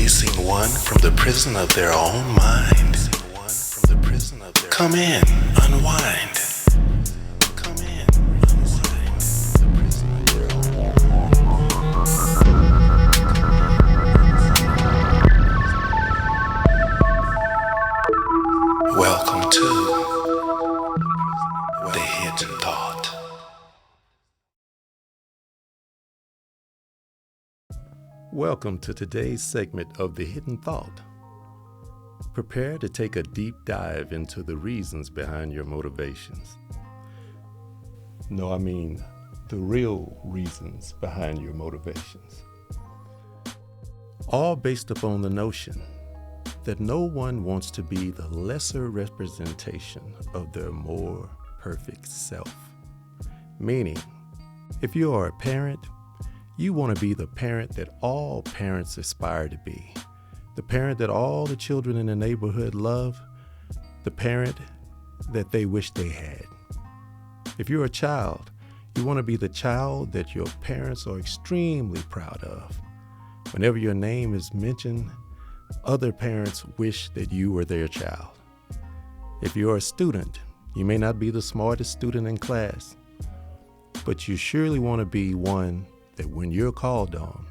releasing one from the prison of their own mind. Come in, unwind. Come in, unwind. Welcome to the Hidden Thought. Welcome to today's segment of The Hidden Thought. Prepare to take a deep dive into the reasons behind your motivations. No, I mean the real reasons behind your motivations. All based upon the notion that no one wants to be the lesser representation of their more perfect self. Meaning, if you are a parent, you want to be the parent that all parents aspire to be. The parent that all the children in the neighborhood love. The parent that they wish they had. If you're a child, you want to be the child that your parents are extremely proud of. Whenever your name is mentioned, other parents wish that you were their child. If you're a student, you may not be the smartest student in class, but you surely want to be one that when you're called on,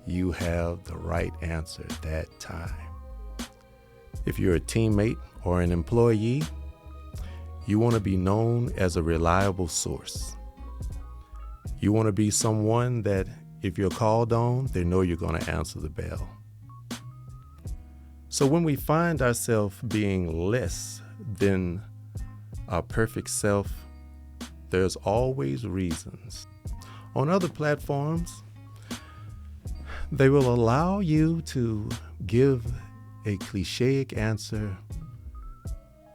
you have the right answer that time. If you're a teammate or an employee, you want to be known as a reliable source. You want to be someone that if you're called on, they know you're going to answer the bell. So when we find ourselves being less than our perfect self, there's always reasons. On other platforms, they will allow you to give a clichéic answer,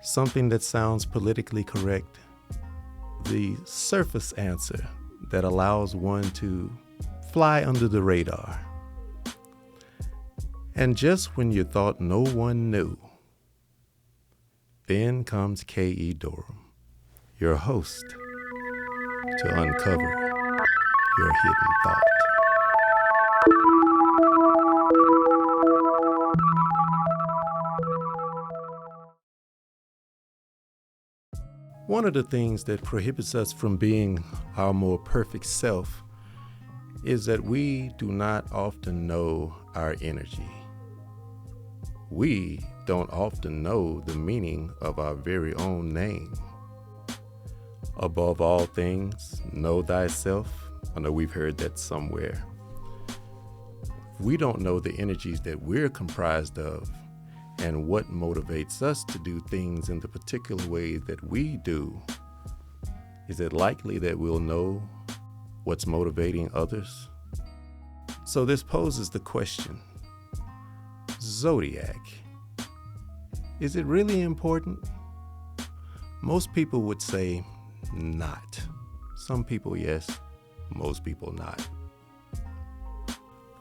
something that sounds politically correct, the surface answer that allows one to fly under the radar. And just when you thought no one knew, then comes K.E. Durham, your host, to uncover your hidden thought. One of the things that prohibits us from being our more perfect self is that we do not often know our energy. We don't often know the meaning of our very own name. Above all things, know thyself. I know we've heard that somewhere. We don't know the energies that we're comprised of and what motivates us to do things in the particular way that we do. Is it likely that we'll know what's motivating others? So this poses the question, Zodiac, is it really important? Most people would say not. Some people, yes. Most people not.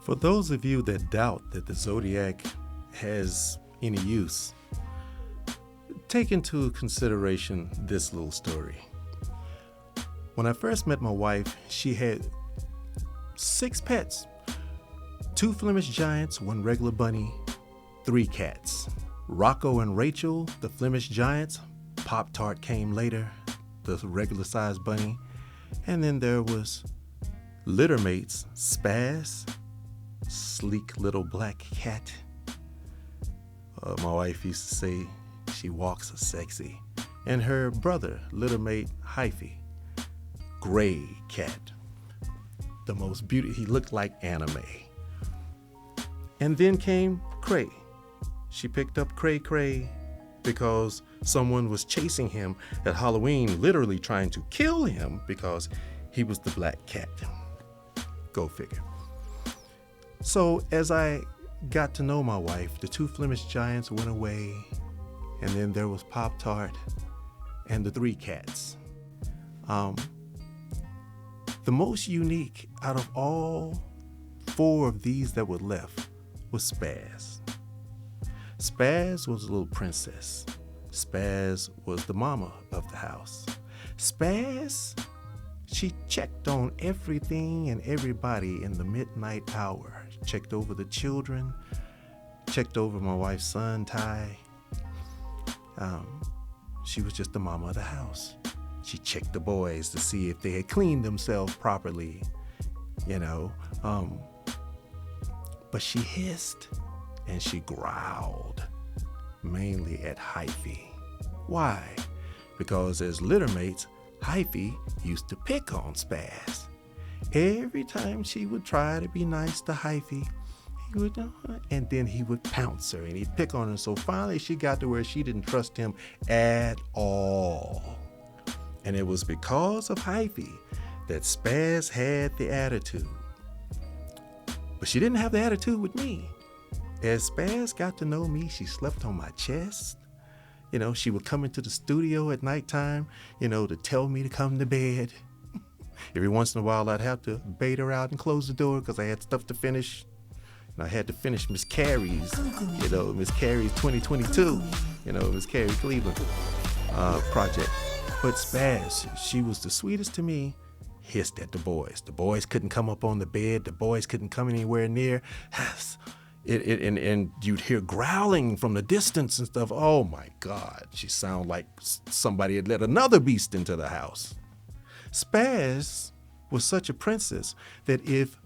For those of you that doubt that the Zodiac has any use, take into consideration this little story. When I first met my wife, she had 6 pets, 2 Flemish giants, 1 regular bunny, 3 cats. Rocco and Rachel, the Flemish giants. Pop-Tart came later, the regular sized bunny. And then there was litter mates, Spaz, sleek little black cat. My wife used to say she walks a sexy. And her brother, litter mate, Hyphy, gray cat. The most beautiful, he looked like anime. And then came Cray. She picked up Cray because someone was chasing him at Halloween, literally trying to kill him because he was the black cat. Go figure. So as I got to know my wife, the 2 Flemish giants went away, and then there was Pop-Tart and the 3 cats. The most unique out of all 4 of these that were left was Spaz. Spaz was a little princess. Spaz was the mama of the house. Spaz, she checked on everything and everybody in the midnight hour. Checked over the children, checked over my wife's son, Ty. She was just the mama of the house. She checked the boys to see if they had cleaned themselves properly, you know. But she hissed and she growled, mainly at Hyphy. Why? Because as littermates, Hyphy used to pick on Spaz. Every time she would try to be nice to Hyphy, he would, and then he would pounce her and he'd pick on her. So finally she got to where she didn't trust him at all. And it was because of Hyphy that Spaz had the attitude. But she didn't have the attitude with me. As Spaz got to know me, she slept on my chest. You know, she would come into the studio at nighttime, you know, to tell me to come to bed. Every once in a while, I'd have to bait her out and close the door because I had stuff to finish. And I had to finish Miss Carrie's, you know, Miss Carrie's 2022, you know, Miss Carrie Cleveland project. But Spaz, she was the sweetest to me, hissed at the boys. The boys couldn't come up on the bed. The boys couldn't come anywhere near. And you'd hear growling from the distance and stuff. Oh my God, she sounded like somebody had let another beast into the house. Spaz was such a princess that if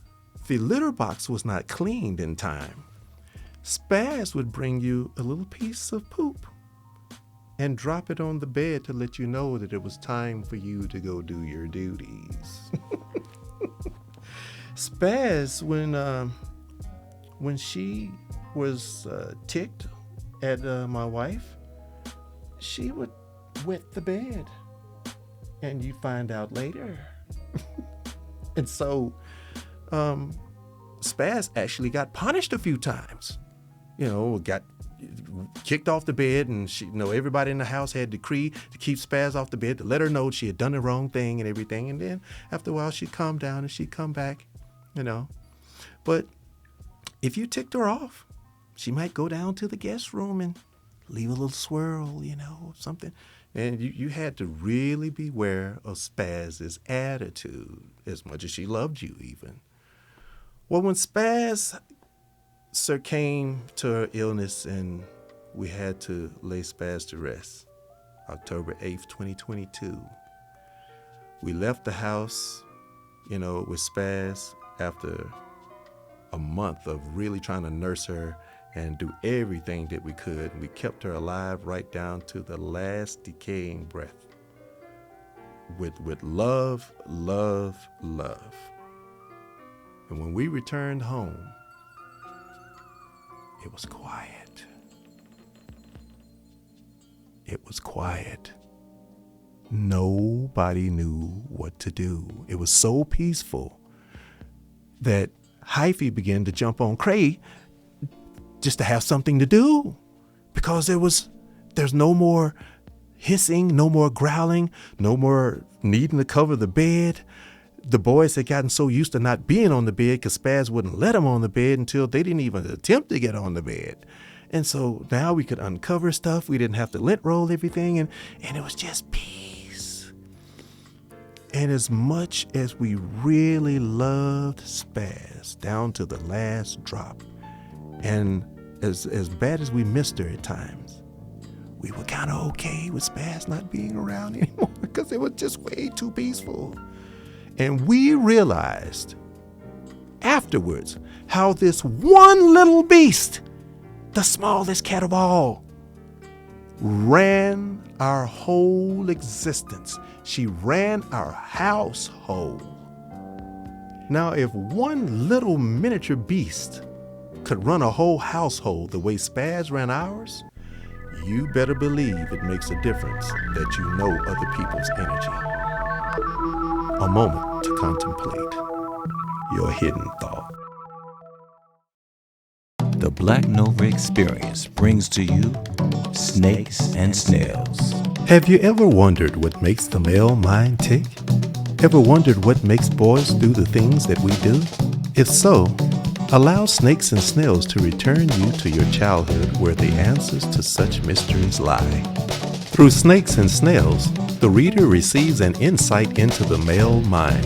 the litter box was not cleaned in time, Spaz would bring you a little piece of poop and drop it on the bed to let you know that it was time for you to go do your duties. Spaz, when she was ticked at my wife, she would wet the bed, and you find out later. And so Spaz actually got punished a few times. You know, got kicked off the bed, and she, you know, everybody in the house had decree to keep Spaz off the bed, to let her know she had done the wrong thing and everything. And then after a while, she'd calm down and she'd come back, you know. But if you ticked her off, she might go down to the guest room and leave a little swirl, you know, something. And you had to really beware of Spaz's attitude, as much as she loved you even. Well, when Spaz succumbed to her illness and we had to lay Spaz to rest, October 8th, 2022, we left the house, you know, with Spaz after a month of really trying to nurse her and do everything that we could. We kept her alive right down to the last decaying breath. With love, love, love. And when we returned home, it was quiet. It was quiet. Nobody knew what to do. It was so peaceful that Hyphy began to jump on Cray just to have something to do, because there's no more hissing, no more growling, no more needing to cover the bed. The boys had gotten so used to not being on the bed because Spaz wouldn't let them on the bed until they didn't even attempt to get on the bed. And so now we could uncover stuff. We didn't have to lint roll everything, and it was just peace. And as much as we really loved Spaz down to the last drop, and as bad as we missed her at times, we were kind of okay with Spaz not being around anymore because it was just way too peaceful. And we realized afterwards how this one little beast, the smallest cat of all, ran our whole existence. She ran our household. Now, if one little miniature beast could run a whole household the way Spaz ran ours, you better believe it makes a difference that you know other people's energy. A moment to contemplate your hidden thought. The Black Nova Experience brings to you Snakes and Snails. Have you ever wondered what makes the male mind tick? Ever wondered what makes boys do the things that we do? If so, allow Snakes and Snails to return you to your childhood where the answers to such mysteries lie. Through Snakes and Snails, the reader receives an insight into the male mind,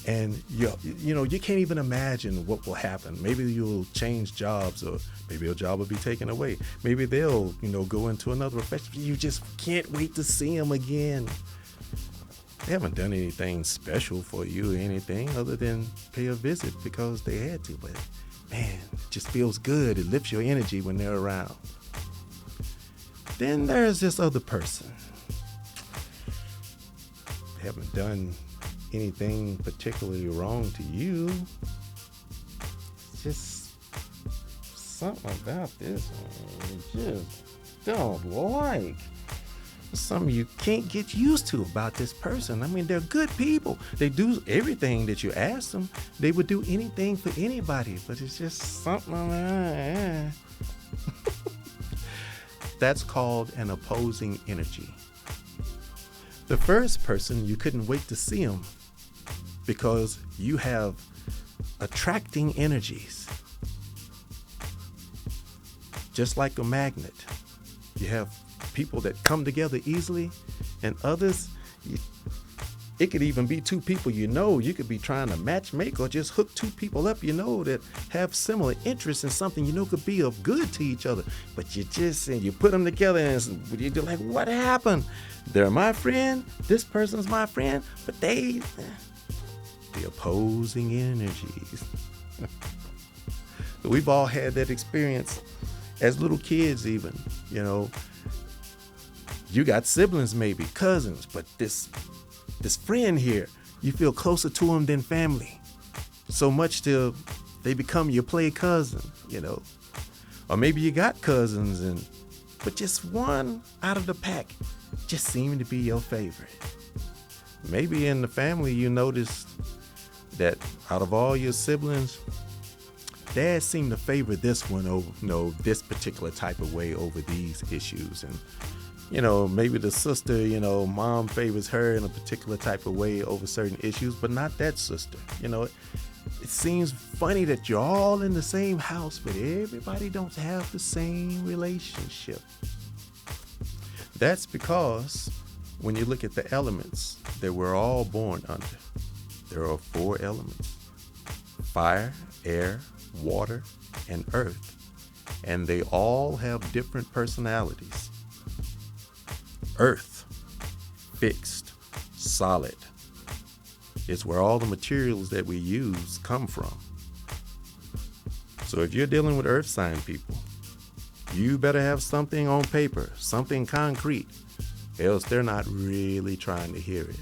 And you can't even imagine what will happen. Maybe you'll change jobs, or maybe a job will be taken away. Maybe they'll, go into another profession. You just can't wait to see them again. They haven't done anything special for you or anything other than pay a visit because they had to. But man, it just feels good. It lifts your energy when they're around. Then there's this other person. They haven't done anything particularly wrong to you. It's just something about this one you just don't like. Something you can't get used to about this person. I mean, they're good people. They do everything that you ask them. They would do anything for anybody, but it's just something. That's called an opposing energy. The first person, you couldn't wait to see him because you have attracting energies. Just like a magnet. You have people that come together easily, and others, it could even be two people you could be trying to matchmake or just hook two people up that have similar interests in something could be of good to each other, but you put them together and you're like, what happened? They're my friend, this person's my friend, but the opposing energies. We've all had that experience as little kids even, You got siblings, maybe cousins, but this friend here, you feel closer to them than family. So much till they become your play cousin, Or maybe you got cousins, but just one out of the pack just seemed to be your favorite. Maybe in the family you noticed that out of all your siblings, Dad seemed to favor this one over, this particular type of way over these issues. And maybe the sister, mom favors her in a particular type of way over certain issues, but not that sister. It seems funny that you're all in the same house, but everybody don't have the same relationship. That's because when you look at the elements that we're all born under, there are 4 elements: fire, air, water, and earth. And they all have different personalities. Earth, fixed, solid. It's where all the materials that we use come from. So if you're dealing with earth sign people, you better have something on paper, something concrete, else they're not really trying to hear it.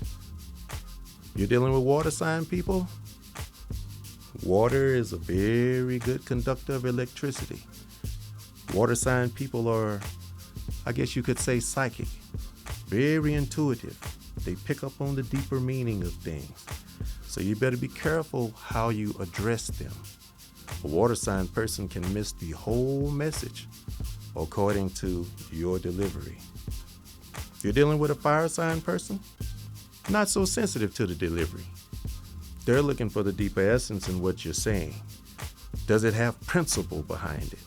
You're dealing with water sign people, water is a very good conductor of electricity. Water sign people are, I guess you could say, psychic. Very intuitive. They pick up on the deeper meaning of things. So you better be careful how you address them. A water sign person can miss the whole message according to your delivery. If you're dealing with a fire sign person, not so sensitive to the delivery. They're looking for the deeper essence in what you're saying. Does it have principle behind it?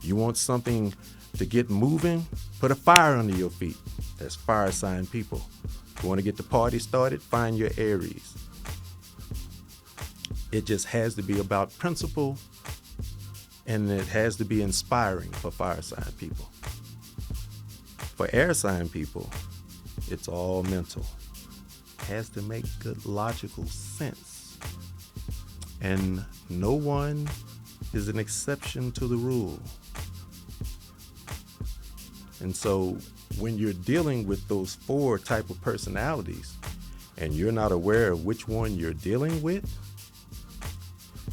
You want something to get moving? Put a fire under your feet. That's fire sign people. You want to get the party started? Find your Aries. It just has to be about principle, and it has to be inspiring for fire sign people. For air sign people, it's all mental. It has to make good logical sense. And no one is an exception to the rule. And so when you're dealing with those 4 type of personalities and you're not aware of which one you're dealing with,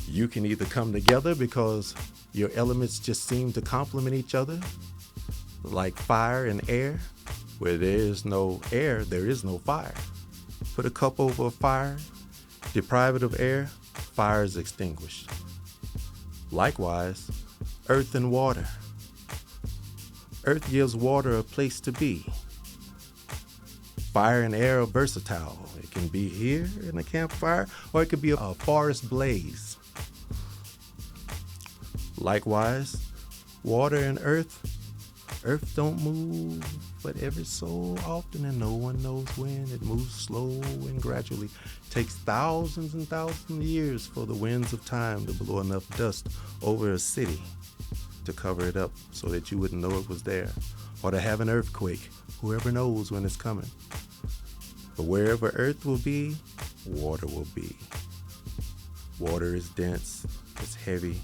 you can either come together because your elements just seem to complement each other, like fire and air. Where there is no air, there is no fire. Put a cup over a fire, deprive it of air, fire is extinguished. Likewise, earth and water. Earth gives water a place to be. Fire and air are versatile. It can be here in a campfire, or it could be a forest blaze. Likewise, water and earth Earth don't move, but every so often, and no one knows when. It moves slow and gradually. Takes thousands and thousands of years for the winds of time to blow enough dust over a city to cover it up so that you wouldn't know it was there, or to have an earthquake. Whoever knows when it's coming. But wherever earth will be, water will be. Water is dense, it's heavy.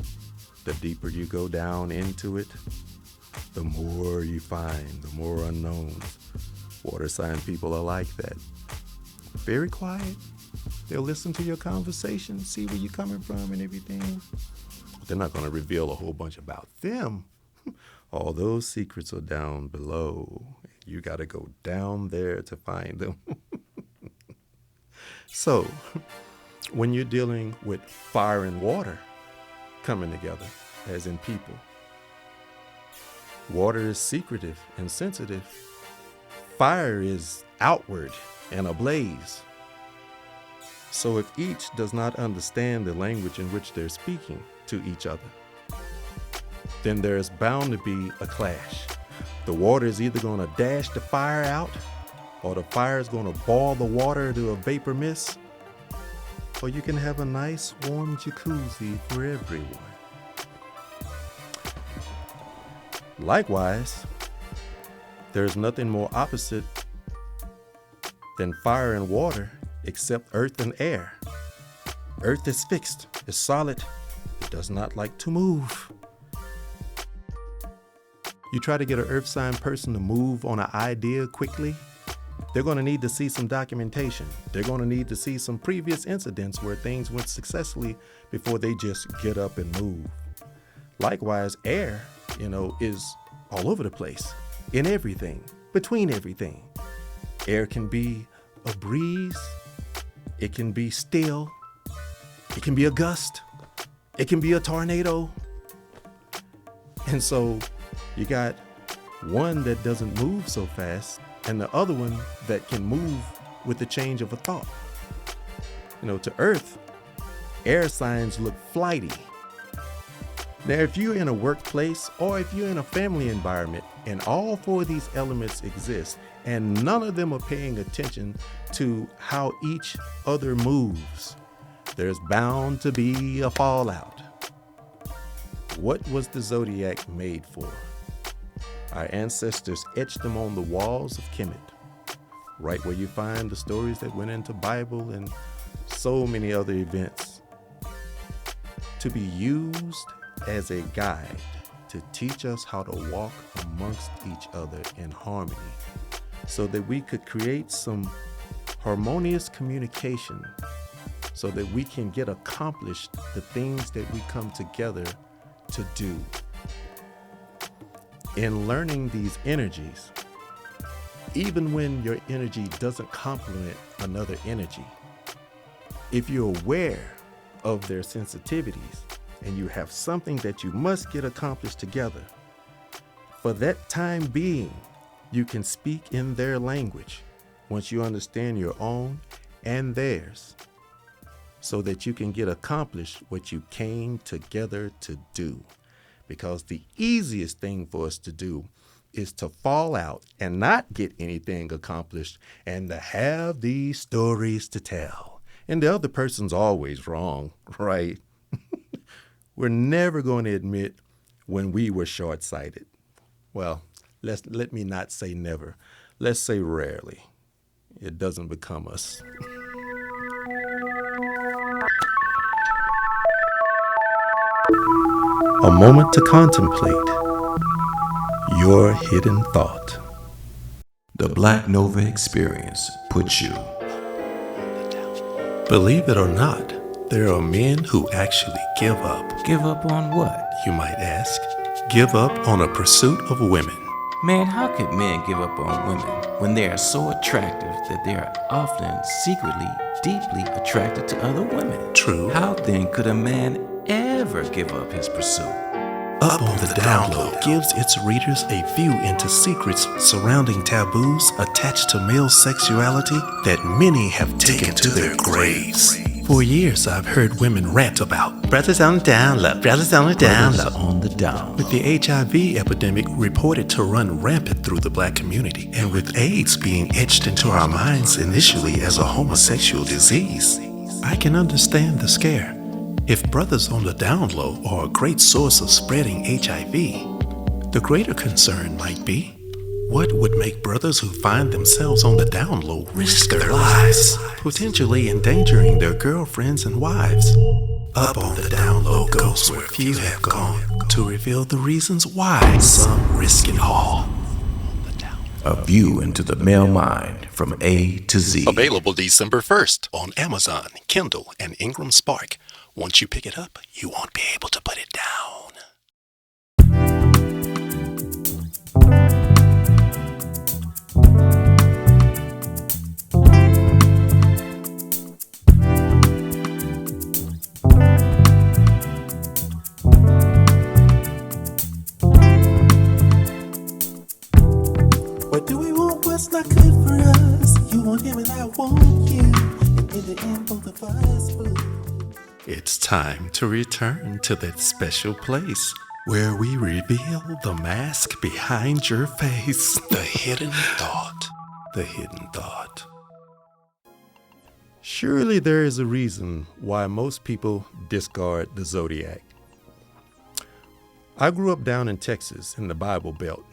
The deeper you go down into it, the more you find, the more unknowns. Water sign people are like that. Very quiet. They'll listen to your conversation, see where you're coming from and everything. They're not going to reveal a whole bunch about them. All those secrets are down below. You got to go down there to find them. So, when you're dealing with fire and water coming together, as in people, water is secretive and sensitive. Fire is outward and ablaze. So if each does not understand the language in which they're speaking to each other, then there's bound to be a clash. The water is either going to dash the fire out, or the fire is going to boil the water to a vapor mist, or you can have a nice warm jacuzzi for everyone. Likewise, there's nothing more opposite than fire and water except earth and air. Earth is fixed, it's solid, it does not like to move. You try to get an earth sign person to move on an idea quickly, they're going to need to see some documentation. They're going to need to see some previous incidents where things went successfully before they just get up and move. Likewise, air, is all over the place, in everything, between everything. Air can be a breeze, it can be still, it can be a gust, it can be a tornado. And so you got one that doesn't move so fast, and the other one that can move with the change of a thought. To Earth, air signs look flighty. Now, if you're in a workplace or if you're in a family environment and all four of these elements exist and none of them are paying attention to how each other moves, there's bound to be a fallout. What was the Zodiac made for? Our ancestors etched them on the walls of Kemet, right where you find the stories that went into Bible and so many other events, to be used as a guide to teach us how to walk amongst each other in harmony so that we could create some harmonious communication so that we can get accomplished the things that we come together to do. In learning these energies, even when your energy doesn't complement another energy, if you're aware of their sensitivities and you have something that you must get accomplished together, for that time being, you can speak in their language once you understand your own and theirs, so that you can get accomplished what you came together to do. Because the easiest thing for us to do is to fall out and not get anything accomplished and to have these stories to tell. And the other person's always wrong, right? We're never going to admit when we were short-sighted. Well, let me not say never. Let's say rarely. It doesn't become us. A moment to contemplate your hidden thought. The Black Nova experience puts you. Believe it or not, there are men who actually give up. Give up on what? You might ask. Give up on a pursuit of women. Man, how could men give up on women when they are so attractive that they are often secretly, deeply attracted to other women? True. How then could a man ever give up his pursuit? Up on the Download gives its readers a view into secrets surrounding taboos attached to male sexuality that many have taken to their graves. For years, I've heard women rant about brothers on the down low, brothers on the down low. On the down. With the HIV epidemic reported to run rampant through the black community, and with AIDS being etched into our minds initially as a homosexual disease, I can understand the scare. If brothers on the down low are a great source of spreading HIV, the greater concern might be, what would make brothers who find themselves on the down low risk their lives, potentially endangering their girlfriends and wives? Up on the down low goes where few have gone to reveal the reasons why some risk it all. A view into the male mind from A to Z. Available December 1st on Amazon, Kindle, and Ingram Spark. Once you pick it up, you won't be able to put it down. What do we want? What's not good for us? You want him and I want you. And in the end, both of us will. It's time to return to that special place where we reveal the mask behind your face. The hidden thought. The hidden thought. Surely there is a reason why most people discard the Zodiac. I grew up down in Texas in the Bible Belt.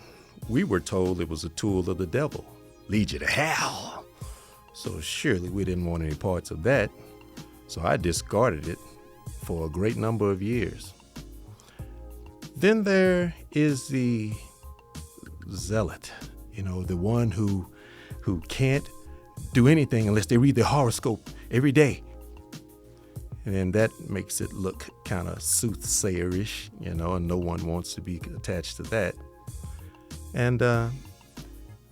We were told it was a tool of the devil, lead you to hell. So surely we didn't want any parts of that. So I discarded it for a great number of years. Then there is the zealot, the one who can't do anything unless they read their horoscope every day. And then that makes it look kind of soothsayerish, and no one wants to be attached to that. And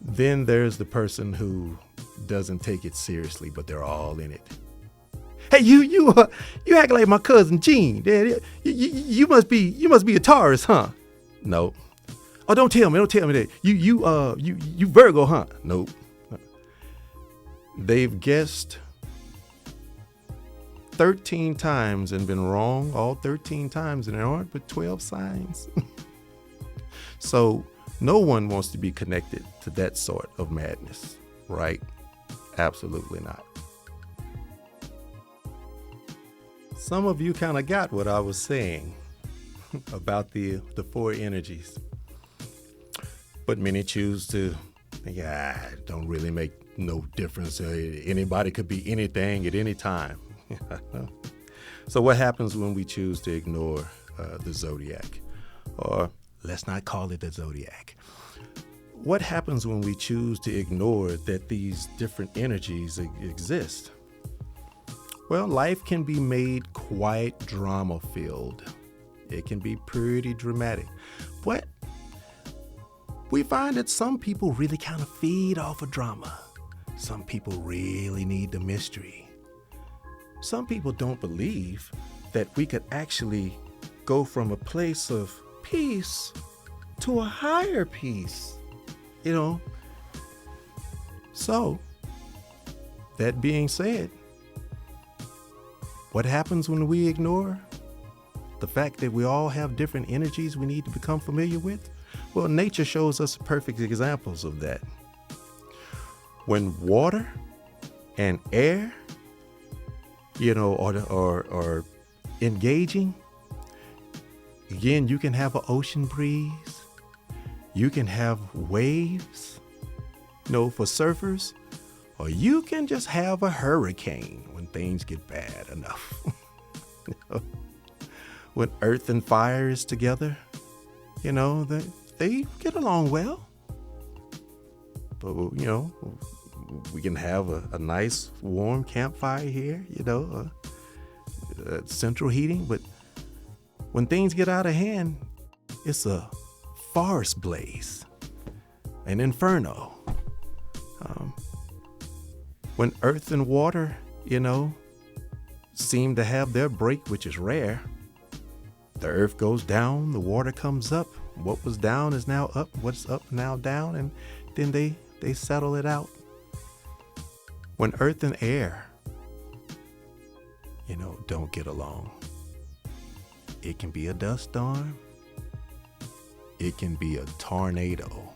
then there's the person who doesn't take it seriously, but they're all in it. Hey, you act like my cousin Gene. You must be a Taurus, huh? No. Oh, don't tell me that. You Virgo, huh? Nope. They've guessed 13 times and been wrong all 13 times, and there aren't but 12 signs. So no one wants to be connected to that sort of madness, right? Absolutely not. Some of you kind of got what I was saying about the four energies. But many choose to think, it don't really make no difference. Anybody could be anything at any time. So what happens when we choose to ignore the Zodiac? Or let's not call it the Zodiac. What happens when we choose to ignore that these different energies exist? Well, life can be made quite drama-filled. It can be pretty dramatic. But we find that some people really kind of feed off of drama. Some people really need the mystery. Some people don't believe that we could actually go from a place of peace to a higher peace, So, that being said, what happens when we ignore the fact that we all have different energies we need to become familiar with? Well, nature shows us perfect examples of that. When water and air, are engaging, again, you can have an ocean breeze. You can have waves, for surfers, or you can just have a hurricane when things get bad enough. When earth and fire is together, they get along well. But, we can have a nice warm campfire here, central heating. But when things get out of hand, it's a forest blaze, an inferno. When earth and water, seem to have their break, which is rare, the earth goes down, the water comes up. What was down is now up. What's up now down, and then they settle it out. When earth and air don't get along. It can be a dust storm. It can be a tornado.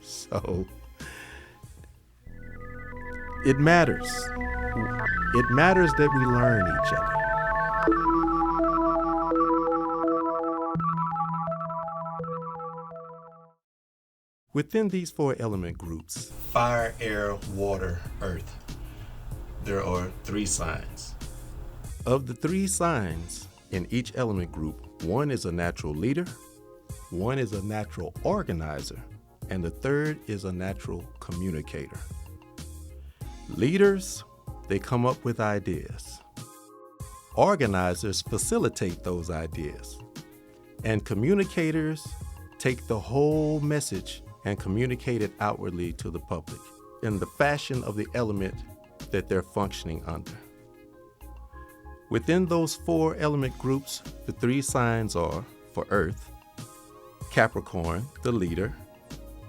So it matters. It matters that we learn each other. Within these 4 element groups, fire, air, water, earth, there are 3 signs. Of the 3 signs in each element group, 1 is a natural leader, 1 is a natural organizer, and the 3rd is a natural communicator. Leaders, they come up with ideas. Organizers facilitate those ideas. And communicators take the whole message and communicate it outwardly to the public in the fashion of the element that they're functioning under. Within those 4 element groups, the 3 signs are, for Earth, Capricorn, the leader,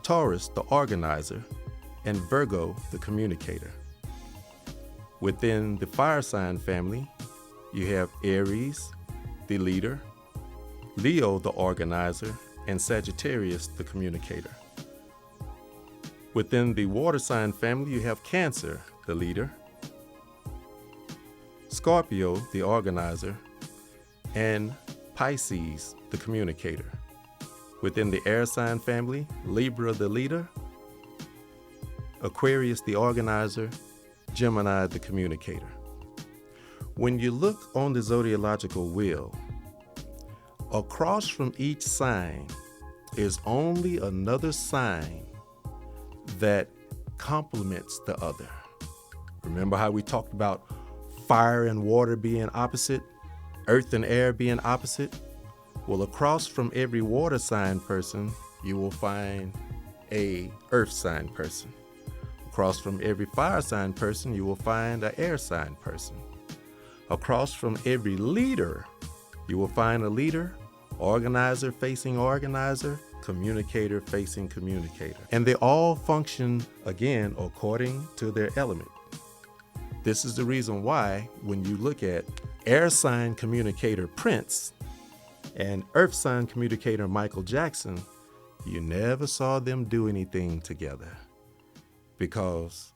Taurus, the organizer, and Virgo, the communicator. Within the fire sign family, you have Aries, the leader, Leo, the organizer, and Sagittarius, the communicator. Within the water sign family, you have Cancer, the leader, Scorpio, the organizer, and Pisces, the communicator. Within the air sign family, Libra, the leader, Aquarius, the organizer, Gemini, the communicator. When you look on the zodiacal wheel, across from each sign is only another sign that complements the other. Remember how we talked about fire and water being opposite, earth and air being opposite? Well, across from every water sign person, you will find a earth sign person. Across from every fire sign person, you will find an air sign person. Across from every leader, you will find a leader, organizer facing organizer, communicator facing communicator. And they all function, again, according to their element. This is the reason why when you look at air sign communicator Prince and earth sign communicator Michael Jackson, you never saw them do anything together, because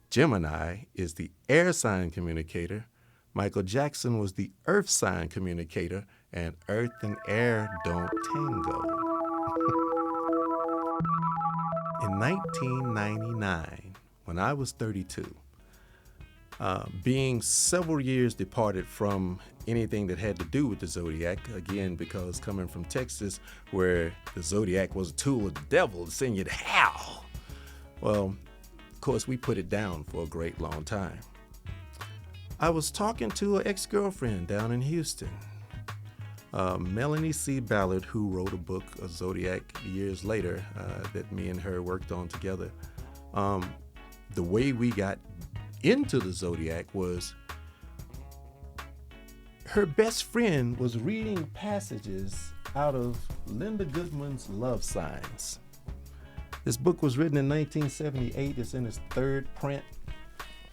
Gemini is the air sign communicator, Michael Jackson was the earth sign communicator, and earth and air don't tango. In 1999, when I was 32, being several years departed from anything that had to do with the Zodiac, again, because coming from Texas, where the Zodiac was a tool of the devil to send you to hell, well, of course, we put it down for a great long time. I was talking to an ex-girlfriend down in Houston, Melanie C. Ballard, who wrote a book, a Zodiac, years later that me and her worked on together. The way we got into the Zodiac was her best friend was reading passages out of Linda Goodman's Love Signs. This book was written in 1978. It's in its 3rd print.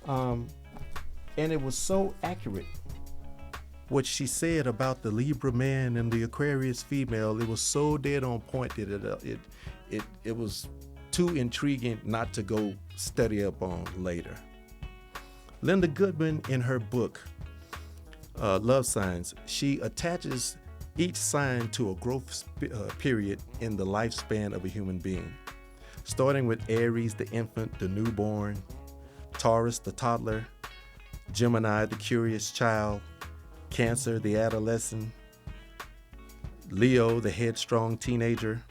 And it was so accurate. What she said about the Libra man and the Aquarius female, it was so dead on point that it was too intriguing not to go study up on later. Linda Goodman, in her book, Love Signs, she attaches each sign to a growth period in the lifespan of a human being, starting with Aries, the infant, the newborn, Taurus, the toddler, Gemini, the curious child, Cancer, the adolescent, Leo, the headstrong teenager,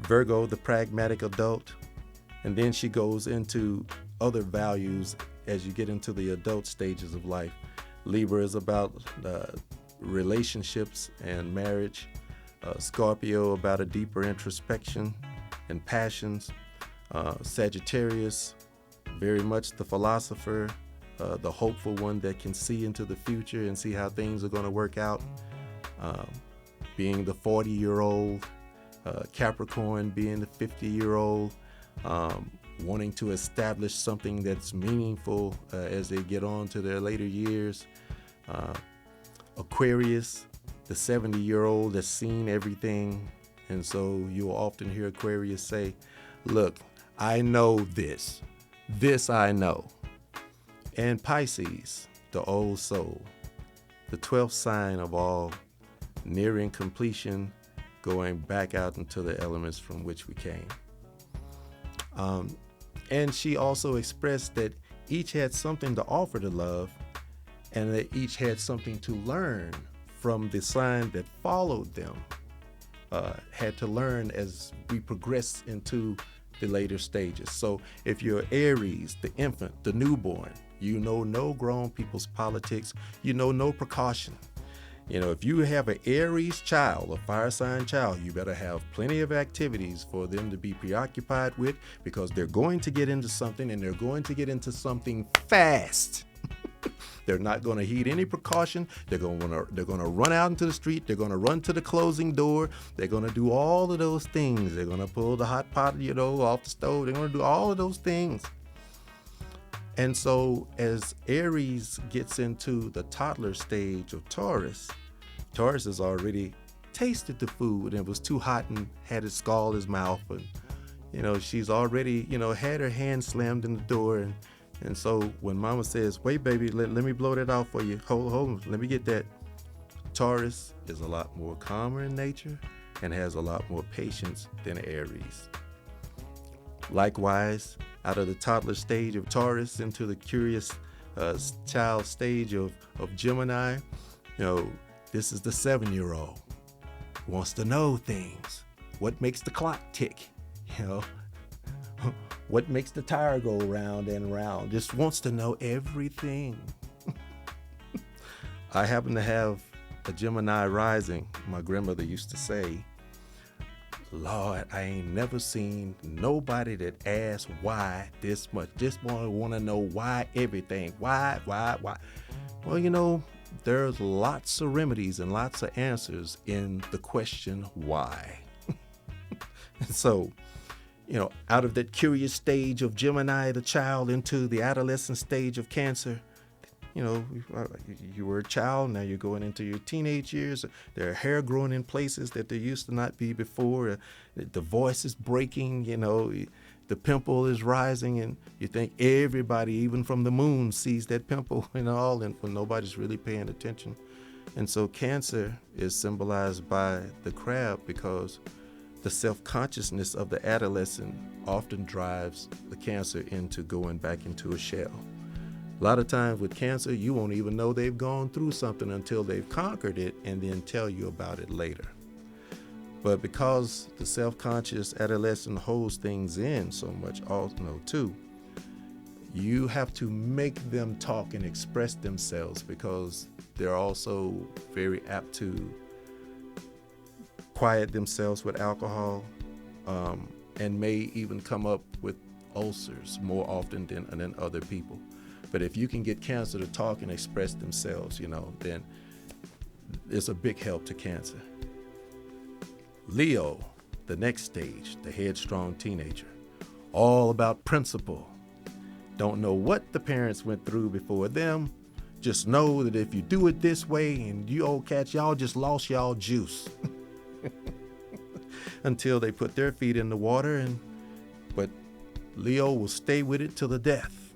Virgo, the pragmatic adult, and then she goes into other values as you get into the adult stages of life. Libra is about relationships and marriage, Scorpio about a deeper introspection and passions, Sagittarius, very much the philosopher, the hopeful one that can see into the future and see how things are going to work out, being the 40-year-old, Capricorn being the 50-year-old, wanting to establish something that's meaningful as they get on to their later years. Aquarius, the 70-year-old that's seen everything. And so you'll often hear Aquarius say, look, I know this. This I know. And Pisces, the old soul, the 12th sign of all, nearing completion, going back out into the elements from which we came. And she also expressed that each had something to offer to love, and that each had something to learn from the sign that followed them. Had to learn as we progress into the later stages. So if you're Aries, the infant, the newborn, you know no grown people's politics, you know no precaution. You know, if you have an Aries child, a fire sign child, you better have plenty of activities for them to be preoccupied with, because they're going to get into something, and they're going to get into something fast. They're not going to heed any precaution. They're going to run out into the street. They're going to run to the closing door. They're going to do all of those things. They're going to pull the hot pot, off the stove. They're going to do all of those things. And so as Aries gets into the toddler stage of Taurus, Taurus has already tasted the food and it was too hot and had it scald his mouth. And, she's already, had her hand slammed in the door. And so when mama says, wait, baby, let me blow that out for you. Hold, let me get that. Taurus is a lot more calmer in nature and has a lot more patience than Aries. Likewise, out of the toddler stage of Taurus into the curious child stage of Gemini, this is the 7-year-old. Wants to know things. What makes the clock tick? What makes the tire go round and round? Just wants to know everything. I happen to have a Gemini rising. My grandmother used to say, Lord, I ain't never seen nobody that asks why this much. Just want to know why everything. Why? Well, there's lots of remedies and lots of answers in the question why. And so, out of that curious stage of Gemini, the child, into the adolescent stage of Cancer, you were a child, now you're going into your teenage years. There are hair growing in places that there used to not be before. The voice is breaking, the pimple is rising, and you think everybody, even from the moon, sees that pimple and all, and when nobody's really paying attention. And so Cancer is symbolized by the crab, because the self-consciousness of the adolescent often drives the Cancer into going back into a shell. A lot of times with Cancer, you won't even know they've gone through something until they've conquered it and then tell you about it later. But because the self-conscious adolescent holds things in so much, too, you have to make them talk and express themselves, because they're also very apt to quiet themselves with alcohol, and may even come up with ulcers more often than other people. But if you can get Cancer to talk and express themselves, then it's a big help to Cancer. Leo, the next stage, the headstrong teenager, all about principle. Don't know what the parents went through before them. Just know that if you do it this way, and you old cats, y'all just lost y'all juice. Until they put their feet in the water, but Leo will stay with it till the death,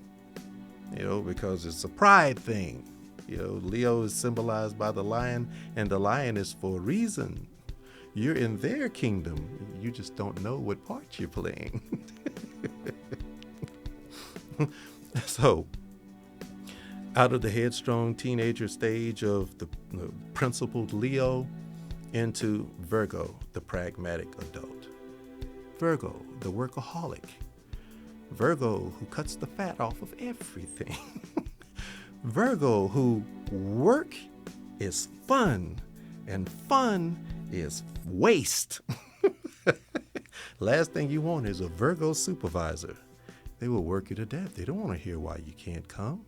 because it's a pride thing. Leo is symbolized by the lion, and the lion is for a reason. You're in their kingdom. You just don't know what part you're playing. So, out of the headstrong teenager stage of the principled Leo, into Virgo, the pragmatic adult. Virgo, the workaholic. Virgo, who cuts the fat off of everything. Virgo, who work is fun and fun is waste. Last thing you want is a Virgo supervisor. They will work you to death. They don't want to hear why you can't come.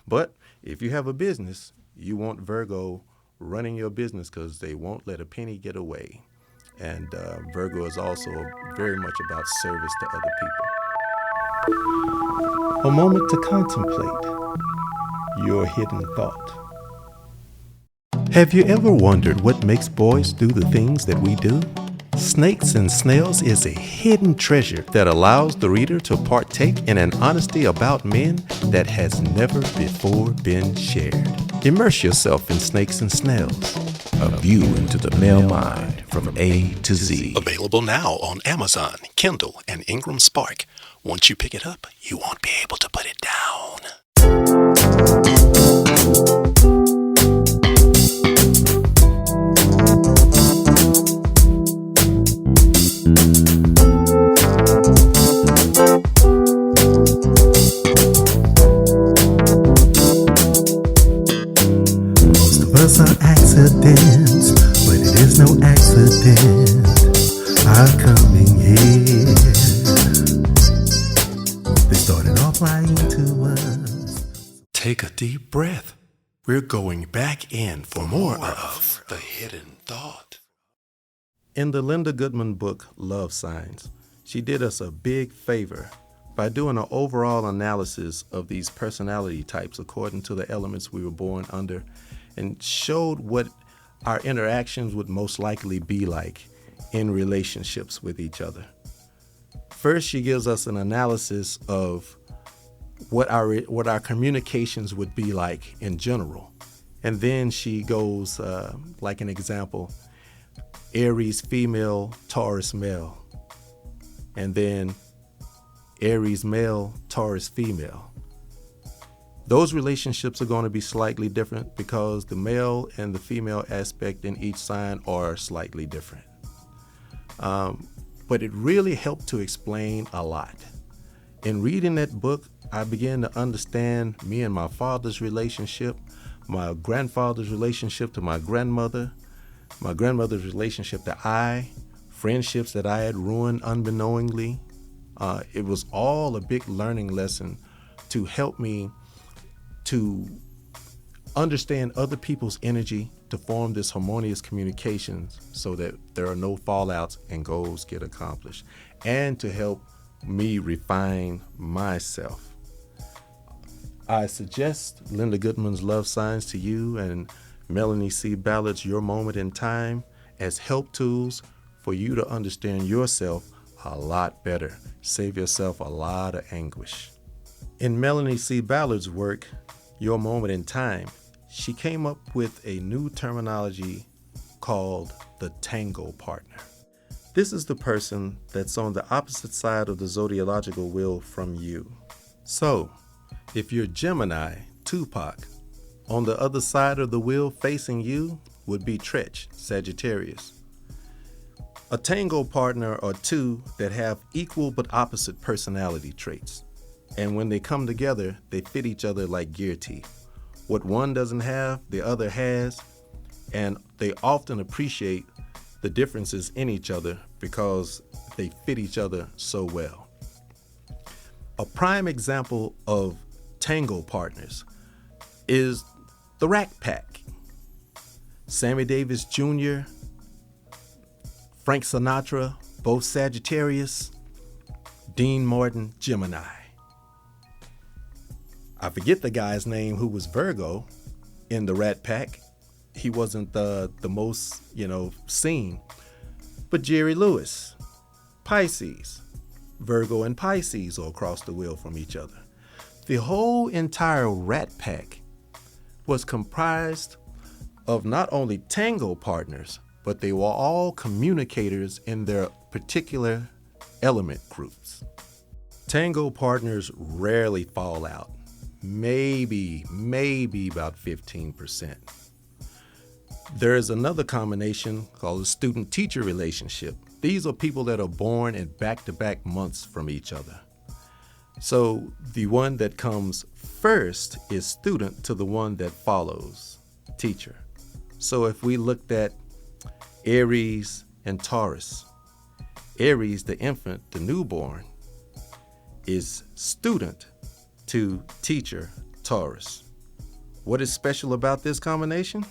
But if you have a business, you want Virgo running your business, because they won't let a penny get away. And Virgo is also very much about service to other people. A moment to contemplate your hidden thought. Have you ever wondered what makes boys do the things that we do? Snakes and Snails is a hidden treasure that allows the reader to partake in an honesty about men that has never before been shared. Immerse yourself in Snakes and Snails. A view into the male mind from A to Z. Available now on Amazon, Kindle, and Ingram Spark. Once you pick it up, you won't be able to put it down. Most of us are accidents, but it is no accident our coming here. They started off lying to us. Take a deep breath. We're going back in for more of The Hidden Thought. In the Linda Goodman book, Love Signs, she did us a big favor by doing an overall analysis of these personality types according to the elements we were born under, and showed what our interactions would most likely be like in relationships with each other. First, she gives us an analysis of what our communications would be like in general. And then she goes, like an example, Aries female, Taurus male. And then Aries male, Taurus female. Those relationships are going to be slightly different because the male and the female aspect in each sign are slightly different. But it really helped to explain a lot. In reading that book, I began to understand me and my father's relationship, my grandfather's relationship to my grandmother's relationship to I, friendships that I had ruined unbeknowingly. It was all a big learning lesson to help me to understand other people's energy, to form this harmonious communications so that there are no fallouts and goals get accomplished, and to help me refine myself. I suggest Linda Goodman's Love Signs to you and Melanie C. Ballard's Your Moment in Time as help tools for you to understand yourself a lot better. Save yourself a lot of anguish. In Melanie C. Ballard's work, Your Moment in Time, she came up with a new terminology called the tango partner. This is the person that's on the opposite side of the zodiacal wheel from you. So, if you're Gemini, Tupac, on the other side of the wheel facing you would be Tretch, Sagittarius. A tango partner are two that have equal but opposite personality traits. And when they come together, they fit each other like gear teeth. What one doesn't have, the other has, and they often appreciate the differences in each other because they fit each other so well. A prime example of tango partners is the Rat Pack. Sammy Davis Jr., Frank Sinatra, both Sagittarius, Dean Martin, Gemini. I forget the guy's name who was Virgo in the Rat Pack. He wasn't the most, seen. But Jerry Lewis, Pisces, Virgo and Pisces are across the wheel from each other. The whole entire Rat Pack was comprised of not only tango partners, but they were all communicators in their particular element groups. Tango partners rarely fall out. Maybe about 15%. There is another combination called a student-teacher relationship. These are people that are born in back-to-back months from each other. So the one that comes first is student to the one that follows, teacher. So if we looked at Aries and Taurus, Aries, the infant, the newborn, is student to teacher, Taurus. What is special about this combination?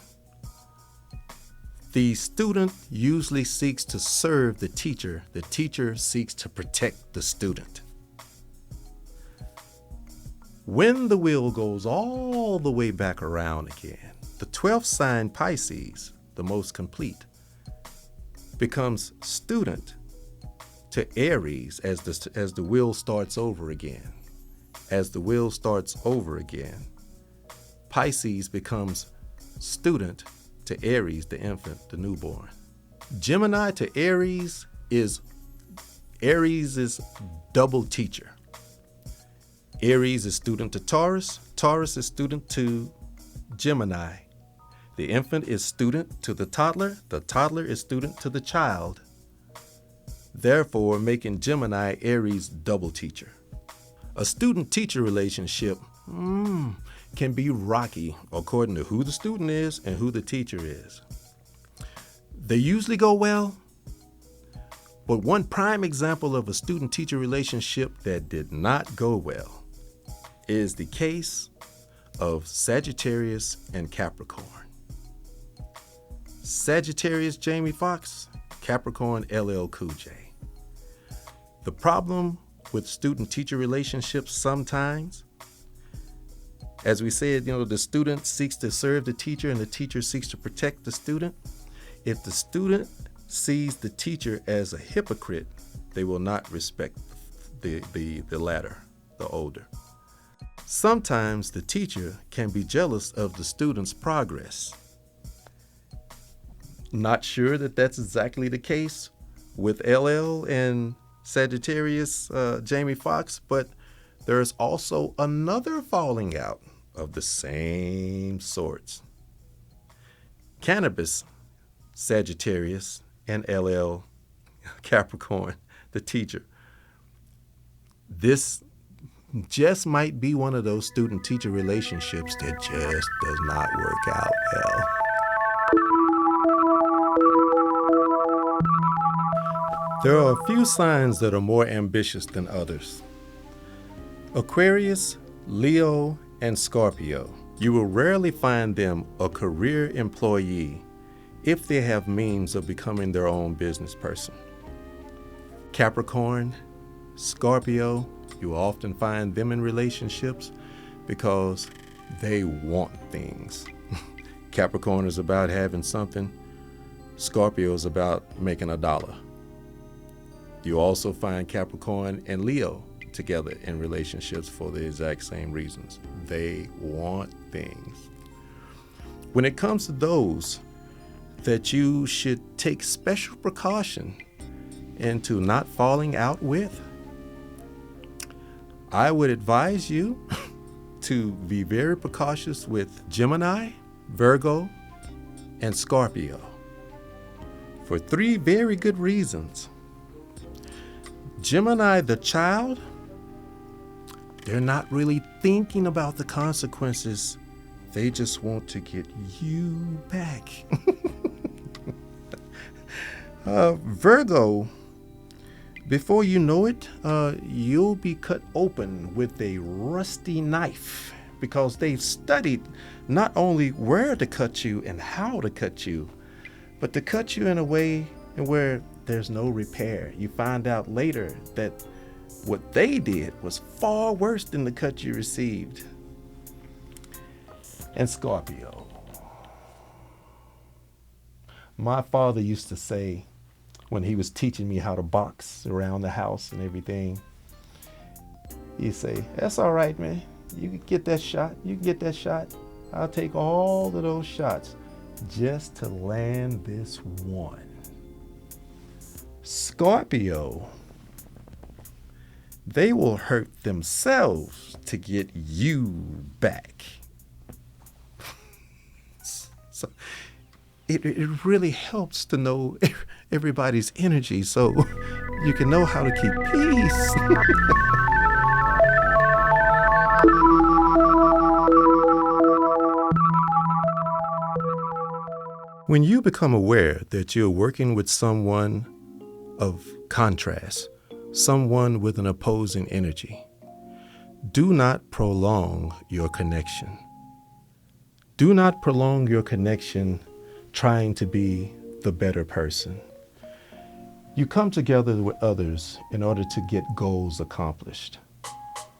The student usually seeks to serve the teacher seeks to protect the student. When the wheel goes all the way back around again, the 12th sign Pisces, the most complete, becomes student to Aries as the wheel starts over again. As the wheel starts over again, Pisces becomes student to Aries, the infant, the newborn. Gemini to Aries is double teacher. Aries is student to Taurus. Taurus is student to Gemini. The infant is student to the toddler. The toddler is student to the child. Therefore, making Gemini Aries double teacher. A student-teacher relationship can be rocky according to who the student is and who the teacher is. They usually go well, but one prime example of a student-teacher relationship that did not go well is the case of Sagittarius and Capricorn. Sagittarius Jamie Foxx, Capricorn LL Cool J. The problem with student-teacher relationships sometimes, as we said, the student seeks to serve the teacher and the teacher seeks to protect the student. If the student sees the teacher as a hypocrite, they will not respect the latter, the older. Sometimes the teacher can be jealous of the student's progress. Not sure that that's exactly the case with LL and Sagittarius Jamie Foxx, but there's also another falling out of the same sorts. Cannabis Sagittarius and LL Capricorn, the teacher. This just might be one of those student-teacher relationships that just does not work out well. There are a few signs that are more ambitious than others. Aquarius, Leo, and Scorpio. You will rarely find them a career employee if they have means of becoming their own business person. Capricorn, Scorpio, you will often find them in relationships because they want things. Capricorn is about having something. Scorpio is about making $1. You also find Capricorn and Leo together in relationships for the exact same reasons. They want things. When it comes to those that you should take special precaution into not falling out with, I would advise you to be very precautious with Gemini, Virgo, and Scorpio for 3 very good reasons. Gemini, the child, they're not really thinking about the consequences. They just want to get you back. Virgo, before you know it, you'll be cut open with a rusty knife because they've studied not only where to cut you and how to cut you, but to cut you in a way where there's no repair. You find out later that what they did was far worse than the cut you received. And Scorpio. My father used to say, when he was teaching me how to box around the house and everything, he'd say, "That's all right, man. You can get that shot. You can get that shot. I'll take all of those shots just to land this one." Scorpio, they will hurt themselves to get you back. So it really helps to know everybody's energy so you can know how to keep peace. When you become aware that you're working with someone of contrast, someone with an opposing energy, do not prolong your connection. Do not prolong your connection trying to be the better person. You come together with others in order to get goals accomplished.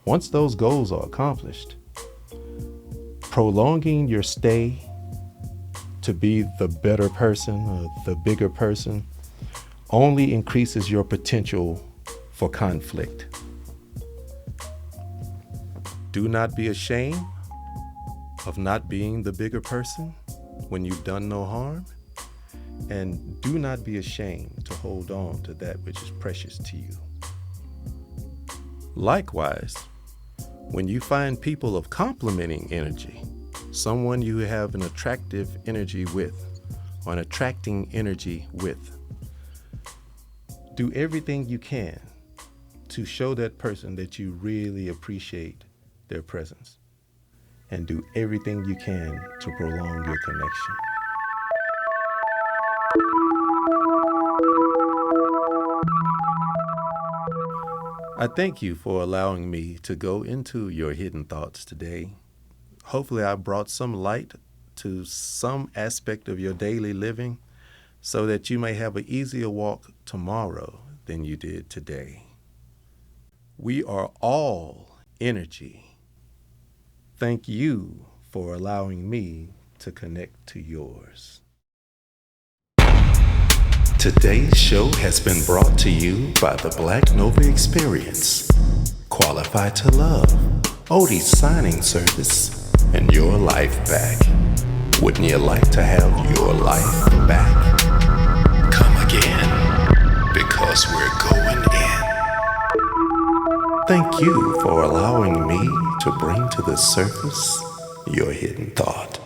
Once those goals are accomplished, prolonging your stay to be the better person or the bigger person only increases your potential for conflict. Do not be ashamed of not being the bigger person when you've done no harm, and do not be ashamed to hold on to that which is precious to you. Likewise, when you find people of complementing energy, someone you have an attractive energy with, or an attracting energy with, do everything you can to show that person that you really appreciate their presence, and do everything you can to prolong your connection. I thank you for allowing me to go into your hidden thoughts today. Hopefully I brought some light to some aspect of your daily living so that you may have an easier walk tomorrow than you did today. We are all energy. Thank you for allowing me to connect to yours. Today's show has been brought to you by the Black Nova Experience, Qualified to Love, Odie's signing service, and Your Life Back. Wouldn't you like to have your life back? Come again, because we're going in. Thank you for allowing me to bring to the surface your hidden thought.